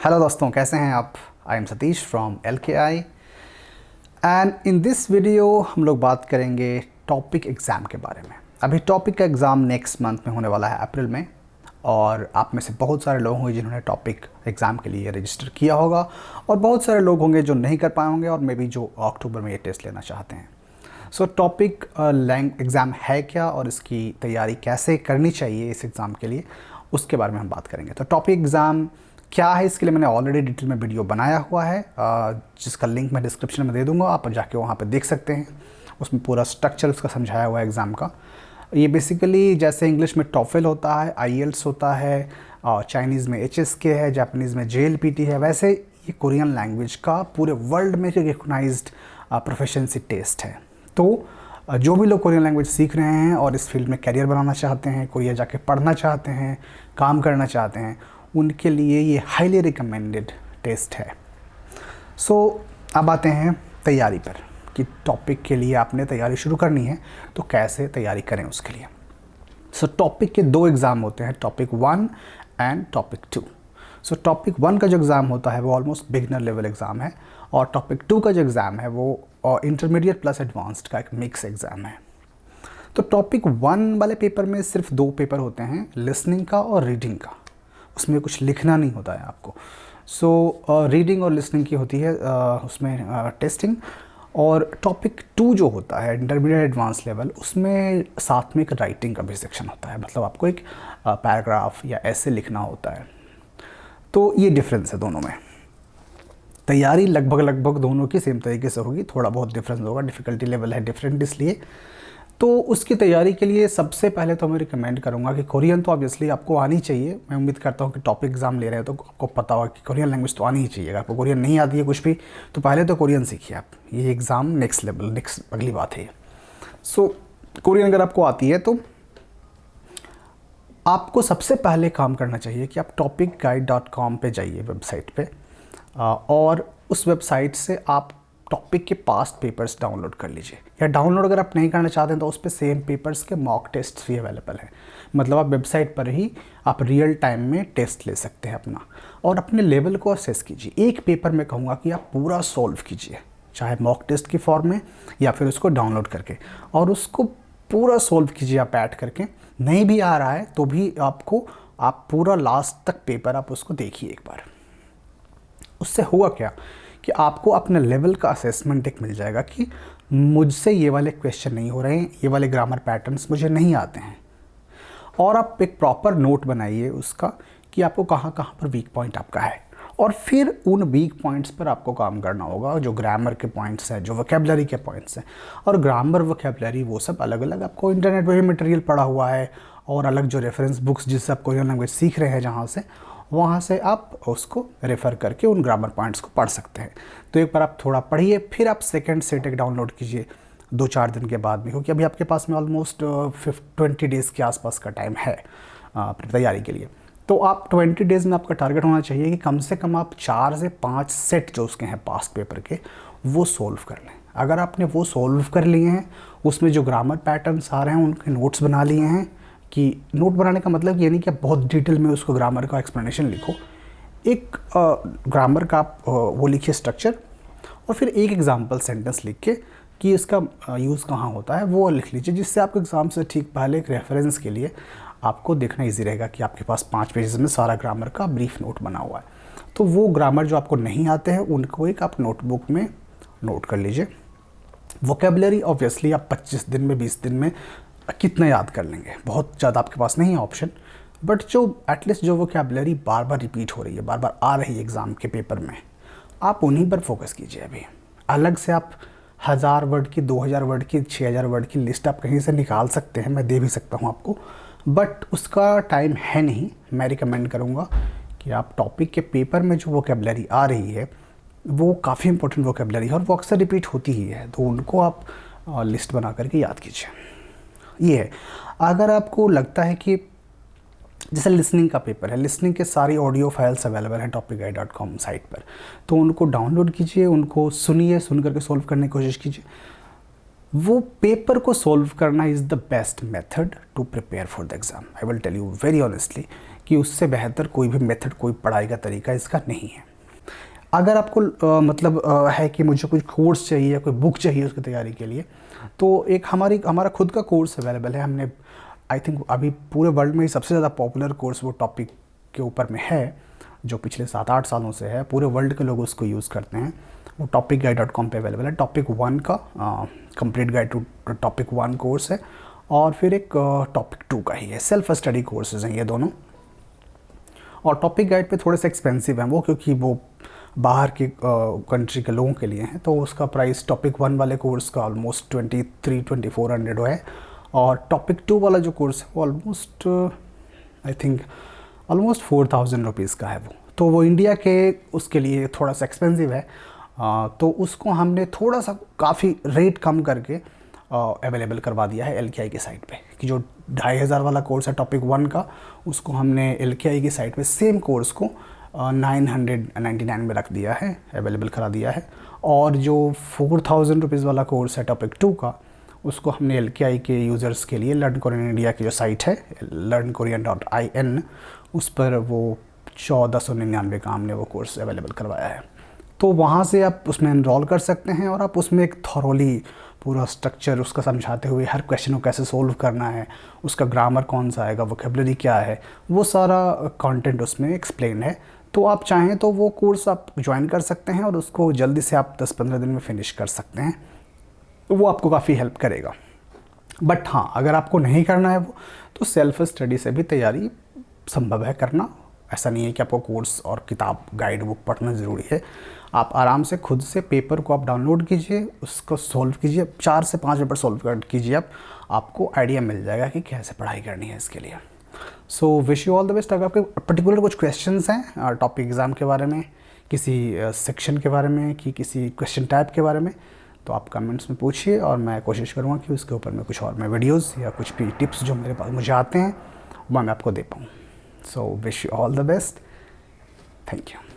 Hello दोस्तों, कैसे हैं आप? I am Satish from LKI and in this video हम लोग बात करेंगे टॉपिक एग्ज़ाम के बारे में। अभी टॉपिक का एग्ज़ाम नेक्स्ट मंथ में होने वाला है, अप्रैल में। और आप में से बहुत सारे लोग होंगे जिन्होंने टॉपिक एग्ज़ाम के लिए रजिस्टर किया होगा, और बहुत सारे लोग होंगे जो नहीं कर पाए होंगे, और मे बी जो अक्टूबर में ये टेस्ट लेना चाहते हैं। सो टॉपिक एग्ज़ाम है क्या और इसकी तैयारी कैसे करनी चाहिए इस एग्ज़ाम के लिए, उसके बारे में हम बात करेंगे। तो टॉपिक एग्ज़ाम क्या है, इसके लिए मैंने ऑलरेडी डिटेल में वीडियो बनाया हुआ है, जिसका लिंक मैं डिस्क्रिप्शन में दे दूंगा, आप जाके वहाँ पे देख सकते हैं। उसमें पूरा स्ट्रक्चर उसका समझाया हुआ है एग्ज़ाम का। ये बेसिकली जैसे इंग्लिश में टॉफल होता है, IELTS होता है, और चाइनीज़ में HSK है, जापानीज़ में JLPT है, वैसे ये कोरियन लैंग्वेज का पूरे वर्ल्ड में रिकॉग्नाइज्ड प्रोफिशिएंसी टेस्ट है। तो जो भी लोग कोरियन लैंग्वेज सीख रहे हैं और इस फील्ड में करियर बनाना चाहते हैं, कोरिया जाके पढ़ना चाहते हैं, काम करना चाहते हैं, उनके लिए ये हाईली रिकमेंडेड टेस्ट है। सो अब आते हैं तैयारी पर कि टॉपिक के लिए आपने तैयारी शुरू करनी है तो कैसे तैयारी करें उसके लिए। सो टॉपिक के दो एग्ज़ाम होते हैं, topic 1 and topic 2। So topic 1 का जो एग्ज़ाम होता है वो ऑलमोस्ट बिगनर लेवल एग्ज़ाम है, और टॉपिक 2 का जो एग्ज़ाम है वो इंटरमीडिएट प्लस एडवांस्ड का एक मिक्स एग्ज़ाम है। तो टॉपिक 1 वाले पेपर में सिर्फ 2 पेपर होते हैं, लिसनिंग का और रीडिंग का। उसमें कुछ लिखना नहीं होता है आपको। सो रीडिंग और लिसनिंग की होती है उसमें टेस्टिंग। और टॉपिक 2 जो होता है इंटरमीडिएट एडवांस लेवल, उसमें साथ में एक राइटिंग का भी सेक्शन होता है, मतलब आपको एक पैराग्राफ या ऐसे लिखना होता है। तो ये डिफरेंस है दोनों में। तैयारी लगभग दोनों की सेम तरीके से होगी, थोड़ा बहुत डिफरेंस होगा, डिफ़िकल्टी लेवल है डिफरेंट इसलिए। तो उसकी तैयारी के लिए सबसे पहले तो मैं रिकमेंड करूंगा कि कोरियन तो ऑब्वियसली आपको आनी चाहिए। मैं उम्मीद करता हूं कि टॉपिक एग्जाम ले रहे हैं तो आपको पता होगा कि कोरियन लैंग्वेज तो आनी ही चाहिए। अगर आपको कोरियन नहीं आती है कुछ भी, तो पहले तो कोरियन सीखिए आप। ये एग्ज़ाम नेक्स्ट लेवल, नेक्स्ट अगली बात है। सो कोरियन अगर आपको आती है तो आपको सबसे पहले काम करना चाहिए कि आप topicguide.com पे जाइए, वेबसाइट पे, और उस वेबसाइट से आप टॉपिक के पास्ट पेपर्स डाउनलोड कर लीजिए। या डाउनलोड अगर आप नहीं करना चाहते हैं तो उस पर सेम पेपर्स के मॉक टेस्ट भी अवेलेबल हैं। मतलब आप वेबसाइट पर ही आप रियल टाइम में टेस्ट ले सकते हैं अपना, और अपने लेवल को असेस कीजिए। एक पेपर में कहूँगा कि आप पूरा सॉल्व कीजिए, चाहे मॉक टेस्ट की फॉर्म में या फिर उसको डाउनलोड करके, और उसको पूरा सॉल्व कीजिए आप ऐड करके। नहीं भी आ रहा है तो भी आप पूरा लास्ट तक पेपर आप उसको देखिए एक बार। उससे हुआ क्या कि आपको अपने लेवल का असेसमेंट एक मिल जाएगा कि मुझसे ये वाले क्वेश्चन नहीं हो रहे हैं, ये वाले ग्रामर पैटर्न्स मुझे नहीं आते हैं। और आप एक प्रॉपर नोट बनाइए उसका कि आपको कहाँ कहाँ पर वीक पॉइंट आपका है, और फिर उन वीक पॉइंट्स पर आपको काम करना होगा। जो ग्रामर के पॉइंट्स हैं, जो वोकेबलरी के पॉइंट्स हैं, और ग्रामर वोकेबलरी वो सब अलग अलग आपको इंटरनेट पर भी मटेरियल पड़ा हुआ है, और अलग जो रेफरेंस बुक्स जिससे आप कोरियन लैंग्वेज सीख रहे हैं जहाँ से, वहाँ से आप उसको रेफ़र करके उन ग्रामर पॉइंट्स को पढ़ सकते हैं। तो एक बार आप थोड़ा पढ़िए, फिर आप सेकंड सेट एक डाउनलोड कीजिए 2-4 दिन के बाद में, क्योंकि अभी आपके पास में ऑलमोस्ट 20 डेज़ के आसपास का टाइम है अपनी तैयारी के लिए। तो आप 20 डेज़ में आपका टारगेट होना चाहिए कि कम से कम आप 4 से 5 सेट जो उसके हैं पास्ट पेपर के, वो सोल्व कर लें। अगर आपने वो सोल्व कर लिए हैं, उसमें जो ग्रामर पैटर्न्स आ रहे हैं उनके नोट्स बना लिए हैं, कि नोट बनाने का मतलब ये नहीं कि आप बहुत डिटेल में उसको ग्रामर का एक्सप्लेनेशन लिखो। एक ग्रामर का आप वो लिखिए स्ट्रक्चर, और फिर एक एग्जांपल सेंटेंस लिख के कि इसका यूज़ कहाँ होता है वो लिख लीजिए, जिससे आपको एग्ज़ाम से ठीक पहले एक रेफरेंस के लिए आपको देखना ईजी रहेगा कि आपके पास 5 पेजेस में सारा ग्रामर का ब्रीफ नोट बना हुआ है। तो वो ग्रामर जो आपको नहीं आते हैं उनको एक आप नोटबुक में नोट कर लीजिए। वोकेबलरी ऑब्वियसली आप 25 दिन में 20 दिन में कितना याद कर लेंगे, बहुत ज़्यादा आपके पास नहीं है ऑप्शन, बट जो एटलीस्ट जो वोकेबलरी बार बार रिपीट हो रही है, बार बार आ रही है एग्ज़ाम के पेपर में, आप उन्हीं पर फोकस कीजिए। अभी अलग से आप 1000 वर्ड की, 2000 वर्ड की, 6000 वर्ड की लिस्ट आप कहीं से निकाल सकते हैं, मैं दे भी सकता हूँ आपको, बट उसका टाइम है नहीं। मैं रिकमेंड करूँगा कि आप टॉपिक के पेपर में जो वोकेबलरी आ रही है वो काफ़ी इंपॉर्टेंट वोकेबलरी है, और वो अक्सर रिपीट होती ही है, तो उनको आप लिस्ट बना करके याद कीजिए। ये है। अगर आपको लगता है कि जैसे लिसनिंग का पेपर है, लिसनिंग के सारी ऑडियो फाइल्स अवेलेबल हैं topicguide.com साइट पर, तो उनको डाउनलोड कीजिए, उनको सुनिए, सुन करके सोल्व करने की कोशिश कीजिए। वो पेपर को सॉल्व करना is the best method to prepare for the exam. I will tell you very honestly कि उससे बेहतर कोई भी मेथड, कोई पढ़ाई का तरीका इसका नहीं है। अगर आपको है कि मुझे कुछ कोर्स चाहिए या कोई बुक चाहिए उसकी तैयारी के लिए, तो एक हमारा खुद का कोर्स अवेलेबल है। हमने आई थिंक अभी पूरे वर्ल्ड में ही सबसे ज़्यादा पॉपुलर कोर्स वो टॉपिक के ऊपर में है, जो पिछले 7-8 सालों से है। पूरे वर्ल्ड के लोग उसको यूज़ करते हैं। वो topicguide.com पे अवेलेबल है। टॉपिक 1 का complete guide to topic 1 course है, और फिर एक टॉपिक 2 का ही है। सेल्फ स्टडी कोर्सेज हैं ये दोनों। और टॉपिक गाइड पे थोड़े से एक्सपेंसिव हैं वो, क्योंकि वो बाहर के कंट्री के लोगों के लिए हैं। तो उसका प्राइस टॉपिक 1 वाले कोर्स का ऑलमोस्ट 2300-2400 है, और टॉपिक 2 वाला जो कोर्स है वो almost I think almost 4000 rupees का है वो। तो वो इंडिया के उसके लिए थोड़ा सा एक्सपेंसिव है। तो उसको हमने थोड़ा सा काफ़ी रेट कम करके अवेलेबल करवा दिया है LKI की साइट पे, कि जो 2500 वाला कोर्स है टॉपिक 1 का, उसको हमने LKI की साइट पे सेम कोर्स को 999 में रख दिया है, अवेलेबल करा दिया है। और जो 4000 रुपीज़ वाला कोर्स है टॉपिक 2 का, उसको हमने LKI के यूज़र्स के लिए लर्न कोरियन इंडिया की जो साइट है learnkorean.in, उस पर वो 1499 का हमने वो कोर्स अवेलेबल करवाया है। तो वहाँ से आप उसमें एनरोल कर सकते हैं, और आप उसमें एक थॉरोली पूरा स्ट्रक्चर उसका समझाते हुए हर क्वेश्चन को कैसे सोल्व करना है, उसका ग्रामर कौन सा आएगा, वोकेबलरी क्या है, वो सारा कंटेंट उसमें एक्सप्लेन है। तो आप चाहें तो वो कोर्स आप ज्वाइन कर सकते हैं, और उसको जल्दी से आप 10-15 दिन में फिनिश कर सकते हैं। वो आपको काफ़ी हेल्प करेगा। बट हाँ, अगर आपको नहीं करना है वो, तो सेल्फ स्टडी से भी तैयारी संभव है करना। ऐसा नहीं है कि आपको कोर्स और किताब गाइड बुक पढ़ना ज़रूरी है। आप आराम से खुद से पेपर को आप डाउनलोड कीजिए, उसको सॉल्व कीजिए, 4 से 5 पेपर सॉल्व कर कीजिए, आपको आइडिया मिल जाएगा कि कैसे पढ़ाई करनी है इसके लिए। So wish you all the best. अगर आपके पर्टिकुलर कुछ क्वेश्चंस हैं टॉपिक एग्ज़ाम के बारे में, किसी सेक्शन के बारे में, कि किसी क्वेश्चन टाइप के बारे में, तो आप कमेंट्स में पूछिए, और मैं कोशिश करूँगा कि उसके ऊपर मैं कुछ और मैं वीडियोज़ या कुछ भी टिप्स जो मेरे पास मुझे आते हैं वो मैं आपको दे पाऊँ। So wish you all the best. Thank you.